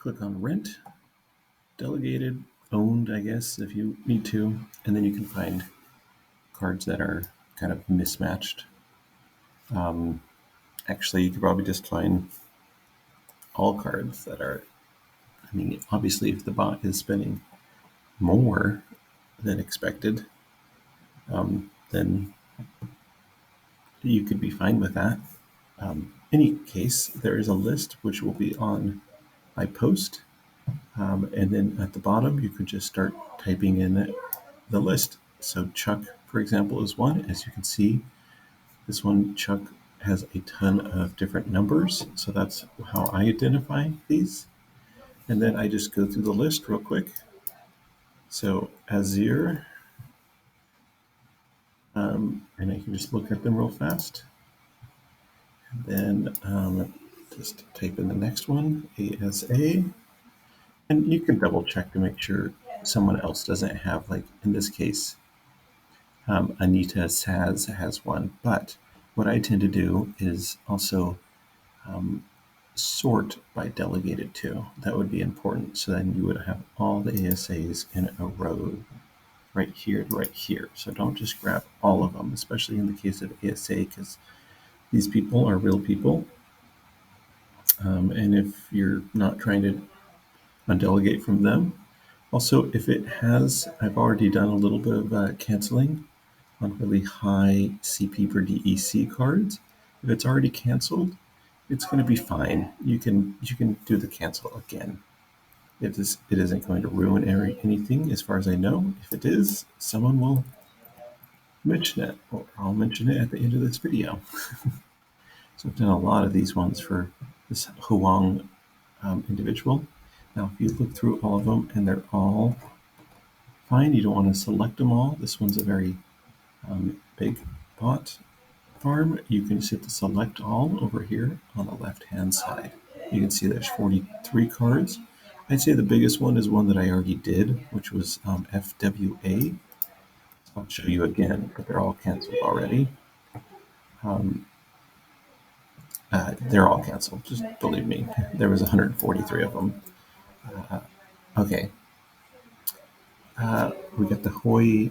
click on rent, delegated, owned, I guess, if you need to, and then you can find cards that are kind of mismatched. Actually, you could probably just find all cards that are, obviously, if the bot is spending more than expected, then you could be fine with that. Any case, there is a list which will be on my post, and then at the bottom you could just start typing in the list. So Chuck, for example, is one. As you can see, this one, Chuck, has a ton of different numbers, so that's how I identify these. And then I just go through the list real quick. So Azir, and I can just look at them real fast. And then just type in the next one, ASA. And you can double check to make sure someone else doesn't have, like in this case, Anita Saz has one. But what I tend to do is also sort by delegated to. That would be important. So then you would have all the ASAs in a row right here to right here. So don't just grab all of them, especially in the case of ASA, because these people are real people. And if you're not trying to undelegate from them, also if it has, I've already done a little bit of canceling on really high CP per DEC cards. If it's already canceled, it's going to be fine. You can do the cancel again. It isn't going to ruin anything as far as I know. If it is, someone will mention it, or I'll mention it at the end of this video. So I've done a lot of these ones for this Huang individual. Now, if you look through all of them and they're all fine, you don't want to select them all. This one's a very big bot farm. You can just hit the select all over here on the left-hand side. You can see there's 43 cards. I'd say the biggest one is one that I already did, which was FWA. I'll show you again, but they're all canceled already. They're all canceled, just believe me. There was 143 of them. Okay. We got the Hui.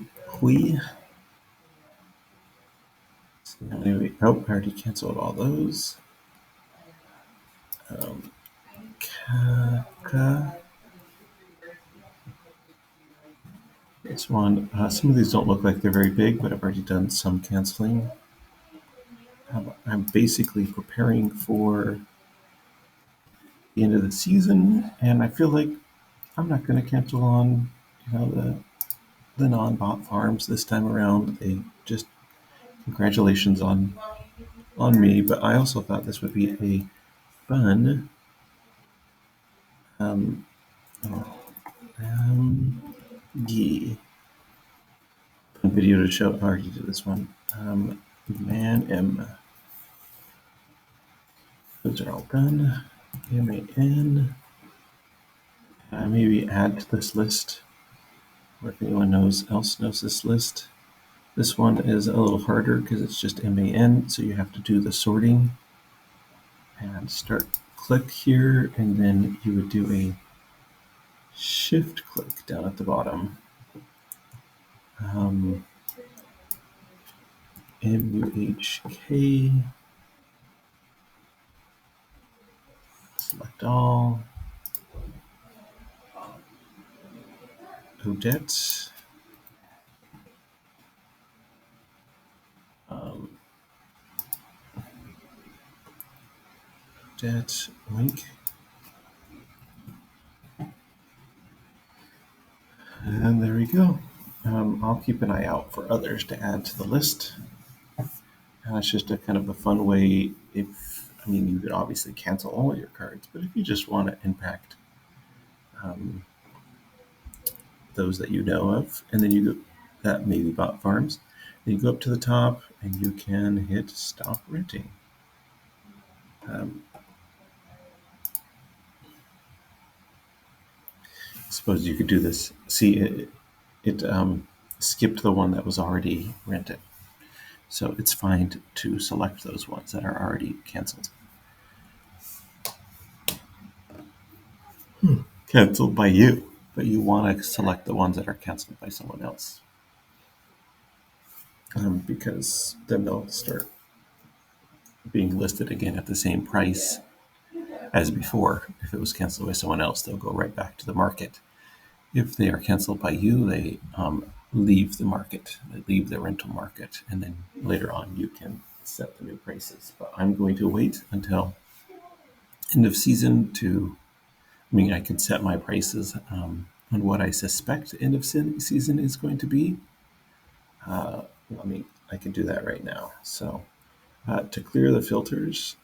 Anyway, I already canceled all those. Kaka. This one, some of these don't look like they're very big, but I've already done some canceling. I'm basically preparing for the end of the season, and I feel like I'm not going to cancel on, the non-bot farms this time around. They just congratulations on me, but I also thought this would be a fun video to show. I already did this one. Man M. Those are all done. MAN. Maybe add to this list, or if anyone else knows this list. This one is a little harder because it's just MAN, so you have to do the sorting. And click here, and then you would do a shift click down at the bottom. MUHK. Select all. Odette. Odette link. And there we go. I'll keep an eye out for others to add to the list. It's just a kind of a fun way. You could obviously cancel all your cards, but if you just want to impact those that you know of, and then you go that maybe bot farms, then you go up to the top and you can hit stop renting. I suppose you could do this. See, it skipped the one that was already rented. So it's fine to select those ones that are already canceled. canceled by you, but you want to select the ones that are canceled by someone else, because then they'll start being listed again at the same price as before. If it was canceled by someone else, they'll go right back to the market. If they are canceled by you, they leave the market, they leave the rental market, and then later on you can set the new prices. But I'm going to wait until end of season to, I mean, I can set my prices on what I suspect end of season is going to be. I mean, I can do that right now. So to clear the filters,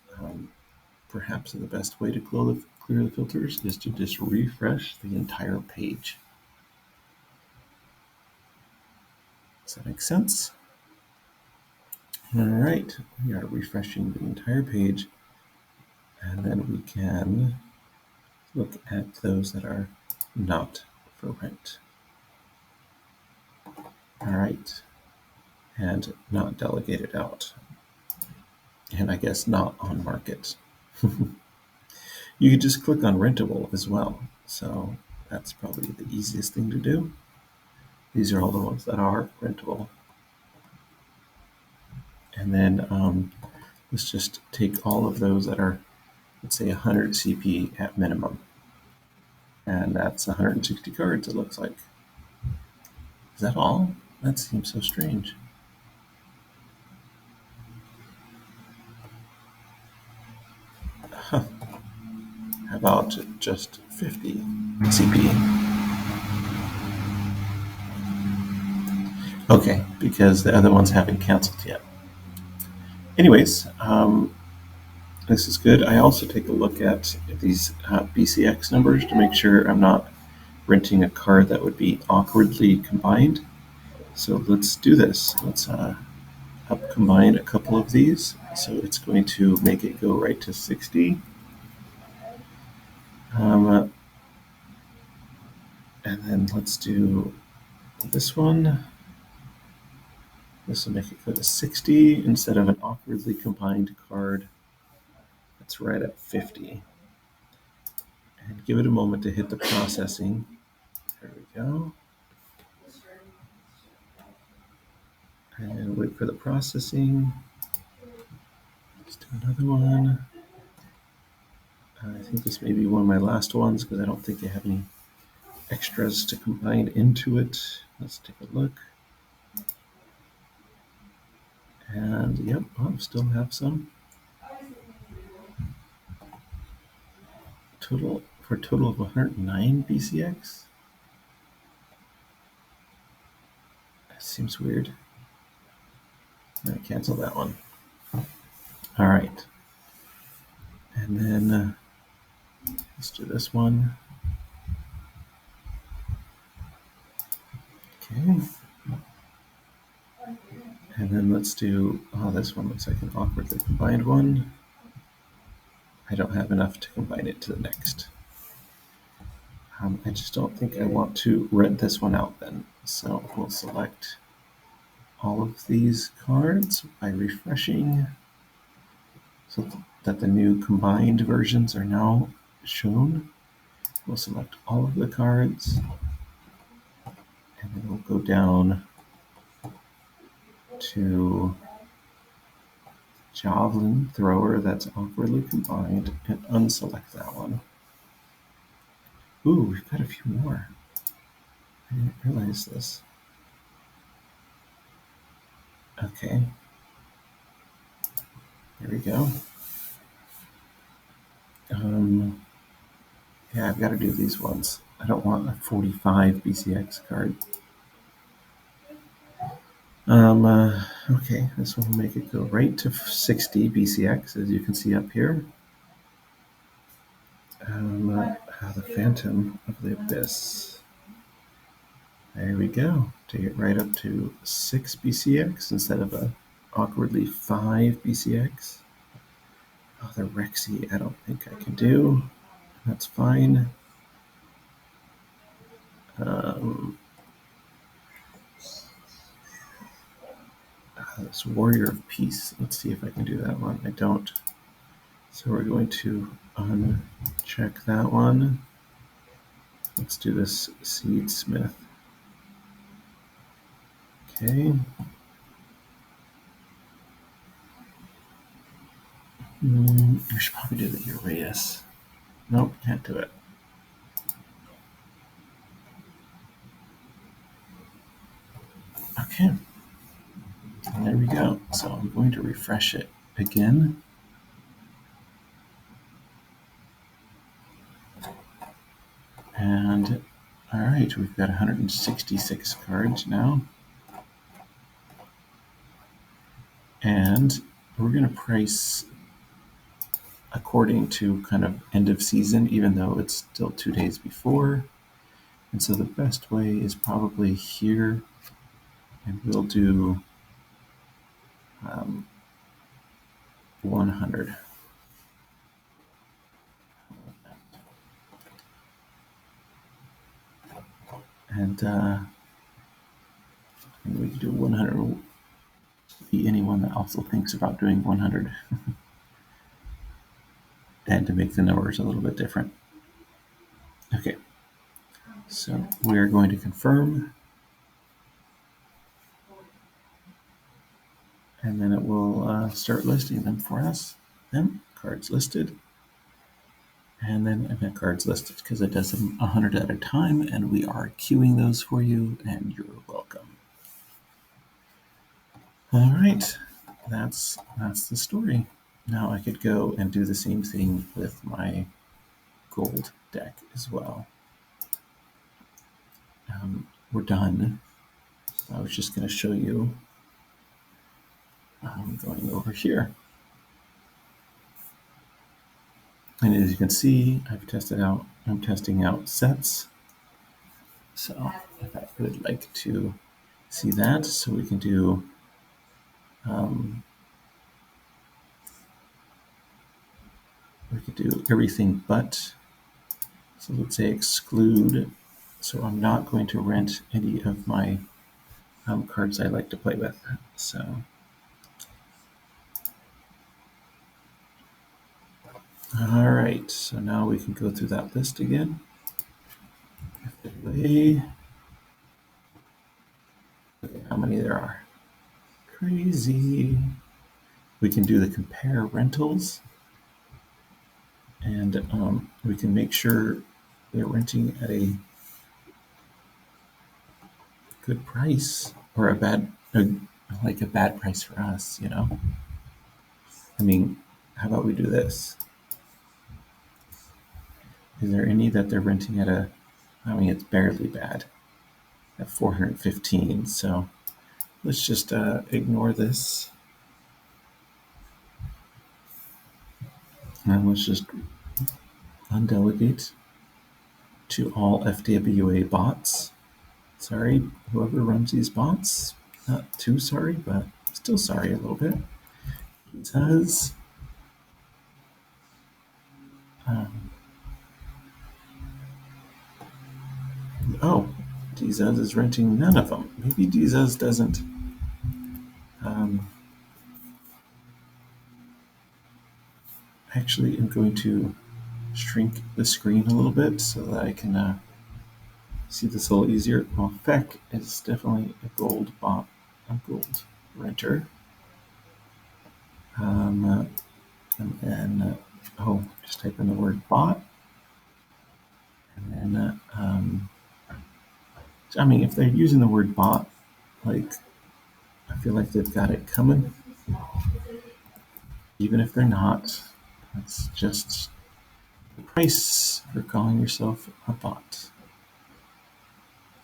perhaps the best way to clear the filters is to just refresh the entire page. Does that make sense? All right, we are refreshing the entire page, and then we can look at those that are not for rent. All right, and not delegated out, and I guess not on market. You could just click on rentable as well, so that's probably the easiest thing to do. These are all the ones that are rentable. And then let's just take all of those that are, let's say 100 CP at minimum. And that's 160 cards, it looks like. Is that all? That seems so strange. Huh. How about just 50 CP? Okay, because the other ones haven't canceled yet. Anyways, this is good. I also take a look at these BCX numbers to make sure I'm not renting a card that would be awkwardly combined. So let's do this. Let's up combine a couple of these. So it's going to make it go right to 60. And then let's do this one. This will make it go to 60 instead of an awkwardly combined card. That's right at 50. And give it a moment to hit the processing. There we go. And wait for the processing. Let's do another one. I think this may be one of my last ones because I don't think I have any extras to combine into it. Let's take a look. And yep, I'll still have some. For a total of 109 BCX. That seems weird. I'm gonna cancel that one. All right. And then let's do this one. Okay. And then let's do, this one looks like an awkwardly combined one. I don't have enough to combine it to the next. I just don't think I want to rent this one out then. So we'll select all of these cards by refreshing so that the new combined versions are now shown. We'll select all of the cards, and then we'll go down to javelin thrower that's awkwardly combined and unselect that one. Ooh, we've got a few more. I didn't realize this. Okay. There we go. Yeah, I've got to do these ones. I don't want a 45 BCX card. Okay, this one will make it go right to 60 BCX, as you can see up here. The Phantom of the Abyss. There we go. Take it right up to 6 BCX instead of a awkwardly 5 BCX. Oh, the Rexy, I don't think I can do. That's fine. This Warrior of Peace. Let's see if I can do that one. I don't. So we're going to uncheck that one. Let's do this seedsmith. Okay. We should probably do the ureus. Nope, can't do it. Okay. And there we go. So I'm going to refresh it again. And all right, we've got 166 cards now. And we're going to price according to kind of end of season, even though it's still 2 days before. And so the best way is probably here. And we'll do 100. And we can do 100. Be anyone that also thinks about doing 100. And to make the numbers a little bit different. Okay, so we're going to confirm. And then it will start listing them for us. Then cards listed. And then event cards listed because it does them 100 at a time, and we are queuing those for you, and you're welcome. All right, that's the story. Now I could go and do the same thing with my gold deck as well. We're done. I was just going to show you. I'm going over here. And as you can see, I'm testing out sets. So if I would like to see that, so we can do everything but. So let's say exclude. So I'm not going to rent any of my cards I like to play with. So all right, so now we can go through that list again. Okay, how many there are? Crazy. We can do the compare rentals, and we can make sure they're renting at a good price or a bad price for us, you know. I mean, how about we do this? Is there any that they're renting at a? I mean, it's barely bad at 415. So let's just ignore this. And let's just undelegate to all FWA bots. Sorry, whoever runs these bots. Not too sorry, but still sorry a little bit. It says, oh, Dizuz is renting none of them. Maybe Dizuz doesn't. Actually, I'm going to shrink the screen a little bit so that I can see this a little easier. Well, Feck is definitely a gold bot, a gold renter. And then, just type in the word bot. And then, I mean, if they're using the word bot, like, I feel like they've got it coming. Even if they're not, that's just the price for calling yourself a bot.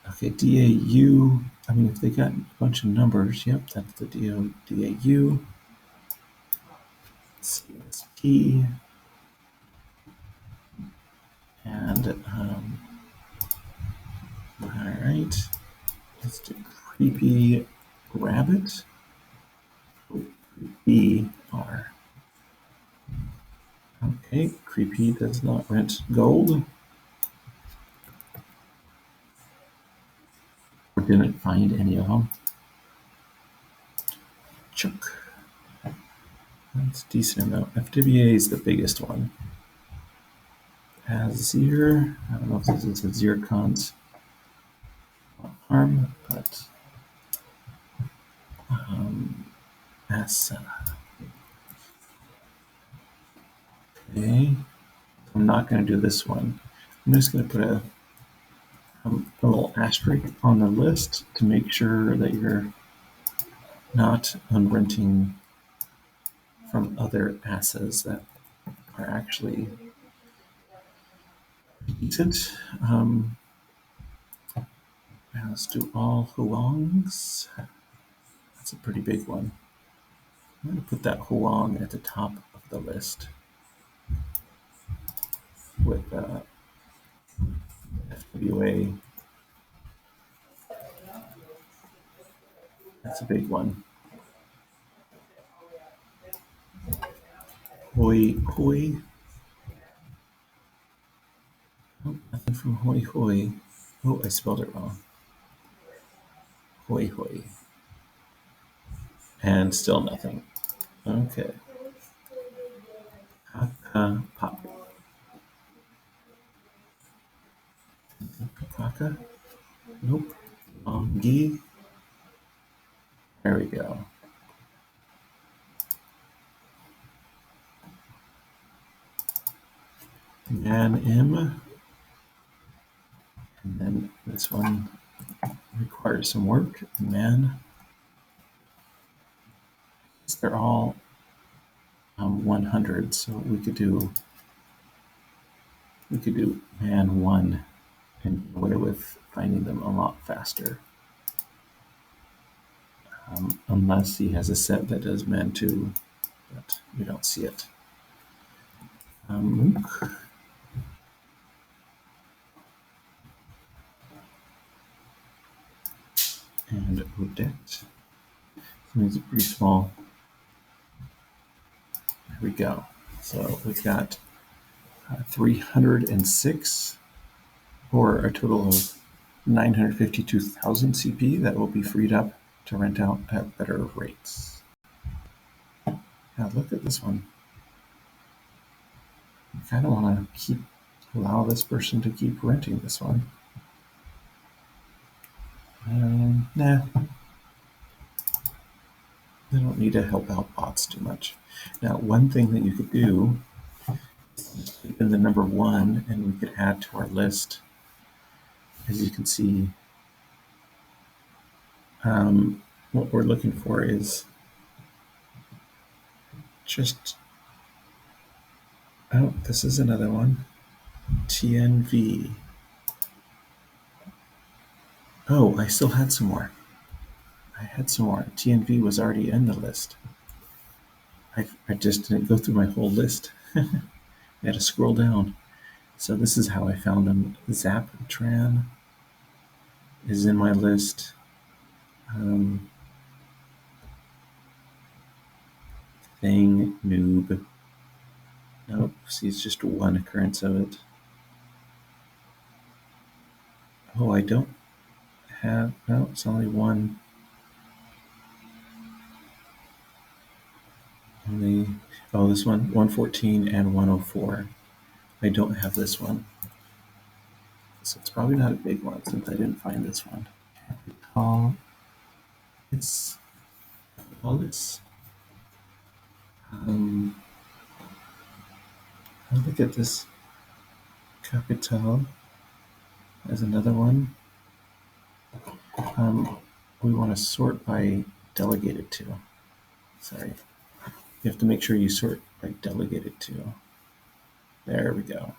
Okay, DAU. I mean, if they got a bunch of numbers, yep, that's the DAU. CSP. And, all right, let's do creepy rabbit. BR. Okay, creepy does not rent gold. We didn't find any of them. Chuck. That's a decent amount. FWA is the biggest one. Azir. I don't know if this is a zircon's arm, but Asa. Okay. I'm not going to do this one. I'm just going to put a little asterisk on the list to make sure that you're not unrenting from other assets that are actually decent. Now let's do all Huangs. That's a pretty big one. I'm going to put that Huang at the top of the list with FWA. That's a big one. Hoi Hoi. Oh, nothing from Hoi Hoi. Oh, I spelled it wrong. Hoi Hoi. And still nothing. Okay. Pop. Paka. Nope. Gi. There we go. Man M. And then this one requires some work. Man. They're all 100, so we could do man 1 and get away with finding them a lot faster. Unless he has a set that does man 2, but we don't see it. Luke. And Odette. It's pretty small. There we go. So we've got 306, or a total of 952,000 CP that will be freed up to rent out at better rates. Now look at this one. I kind of want to allow this person to keep renting this one. Nah. I don't need to help out bots too much. Now, one thing that you could do in the number 1, and we could add to our list, as you can see, what we're looking for is just, oh, this is another one, TNV. Oh, I still had some more. I had some more. TNV was already in the list. I just didn't go through my whole list. I had to scroll down. So this is how I found them. Zaptran is in my list. Thing, noob. Nope, see, it's just one occurrence of it. Oh, I don't have, no, it's only one. Oh, this one, 114 and 104. I don't have this one. So it's probably not a big one since I didn't find this one. Capital. It's all this. Look at this. Capital. There's another one. We want to sort by delegated to. Sorry. You have to make sure you sort by delegated to. There we go.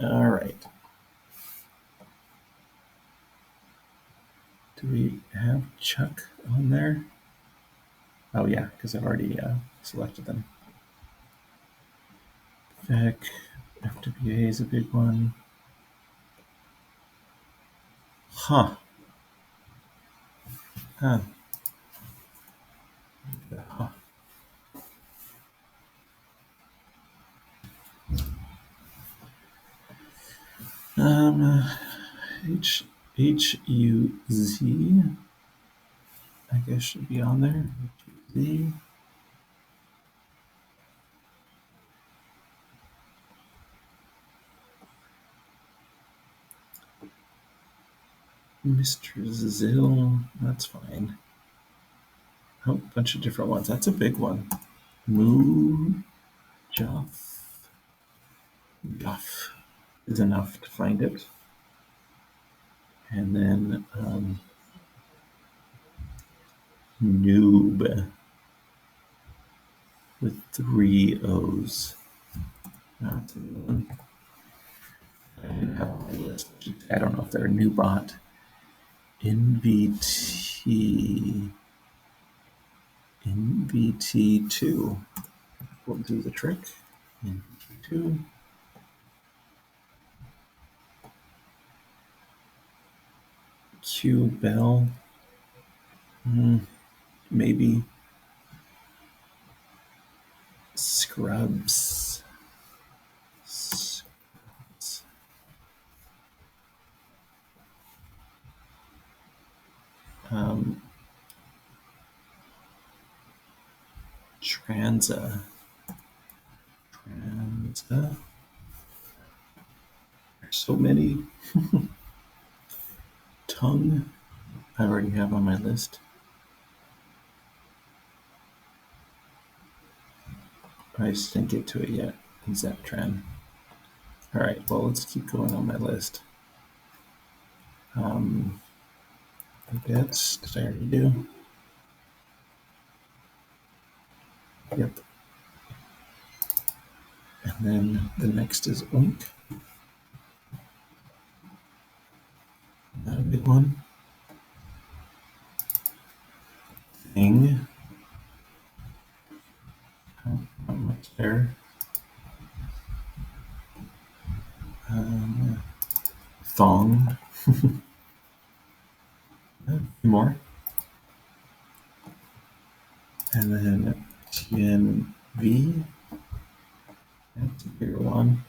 All right. Do we have Chuck on there? Oh yeah, because I've already selected them. FEC, FWA is a big one. Huh. Huh. Huh. HUZ, I guess should be on there. HUZ. Mr. Zill, that's fine. Oh, a bunch of different ones. That's a big one. Moo Juff. Juff is enough to find it. And then Noob with 3 O's. That's a good one. I didn't have on my list. I don't know if they're a new bot. NVT. NVT2 will do the trick. NVT2. Q Bell. Maybe. Scrubs. Transa. There's so many. Tongue, I already have on my list. I just didn't get to it yet. Zaptran. All right, well, let's keep going on my list. That's, did I already do? Yep. And then the next is Oink. Not a big one. Thing. Not much there. Thong. A few more. And then TNV. That's a bigger one.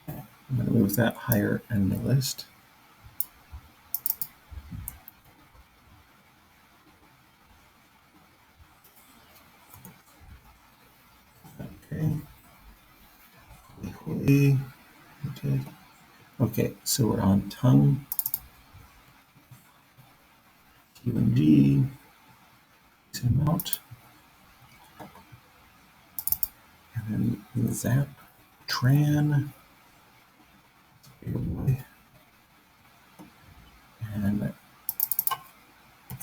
I'm going to move that higher in the list. Okay. Okay, so we're on tongue. UNG. Zoom out. And then Zap. Tran. Bigger boy. And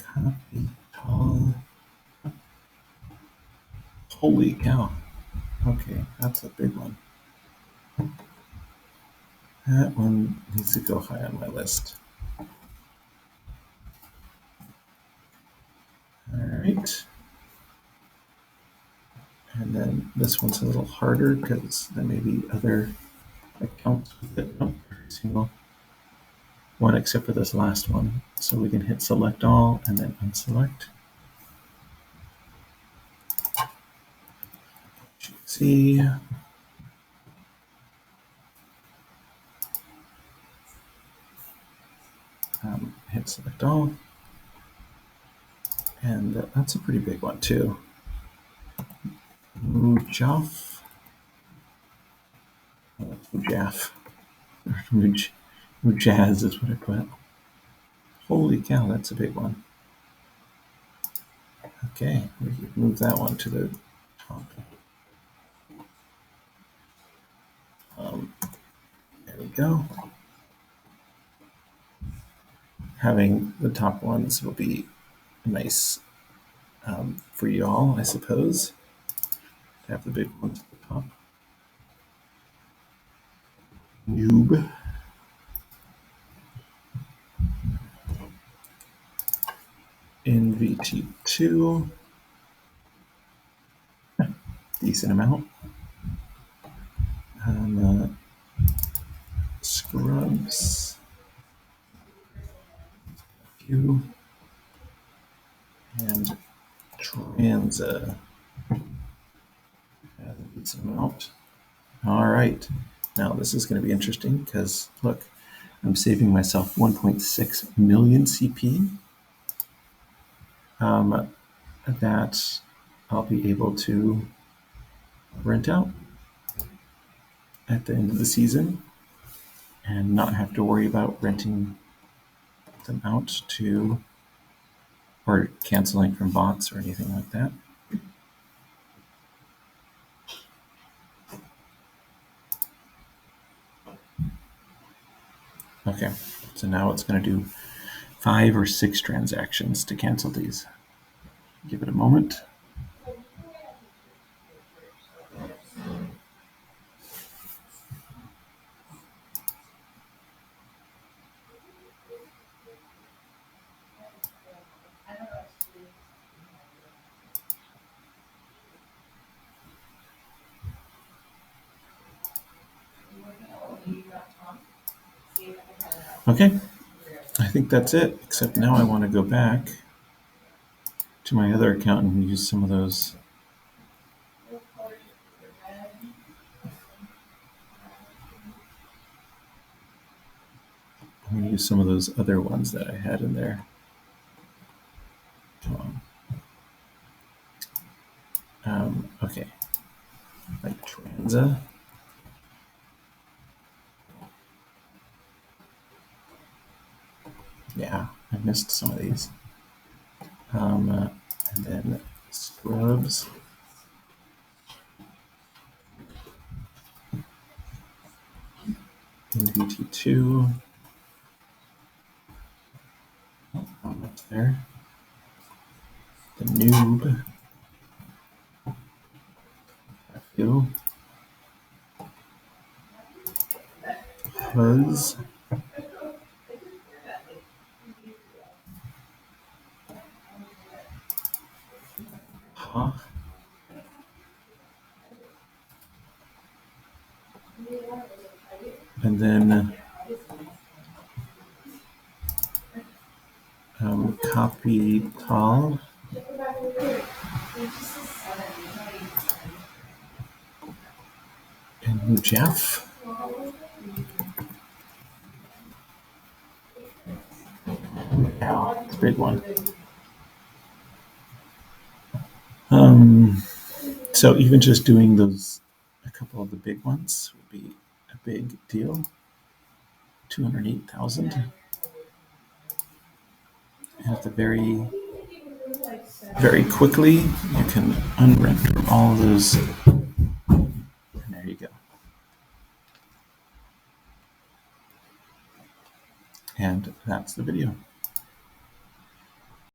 copy tall. Holy cow. Okay, that's a big one. That one needs to go high on my list. All right. And then this one's a little harder because there may be other accounts with it. Nope, single one except for this last one. So we can hit select all and then unselect. See. Hit select all. And that's a pretty big one too. Mujaff. Mujaff. Mujaz is what I put. Holy cow, that's a big one. Okay, we can move that one to the top. There we go. Having the top ones will be nice for you all, I suppose, to have the big ones at the top. Noob. NVT2. Decent amount. Scrubs. Few. And Transa. A decent amount. All right. Now this is going to be interesting because look, I'm saving myself 1.6 million CP. That I'll be able to rent out at the end of the season and not have to worry about renting them out to, or canceling from bots or anything like that. Okay, so now it's going to do 5 or 6 transactions to cancel these. Give it a moment. Okay, I think that's it, except now I want to go back to my other account and use some of those. I'm going to use some of those other ones that I had in there. Come on. Okay, like Transa. Yeah, I missed some of these. And then Scrubs. NVT2. Oh, not much there. The Noob. I feel. Huzz. Huh. And then copy tall. And Jeff. Wow, it's a big one. So even just doing those, a couple of the big ones would be a big deal. 208,000. And at the very quickly, you can unrent from all of those. And there you go. And that's the video.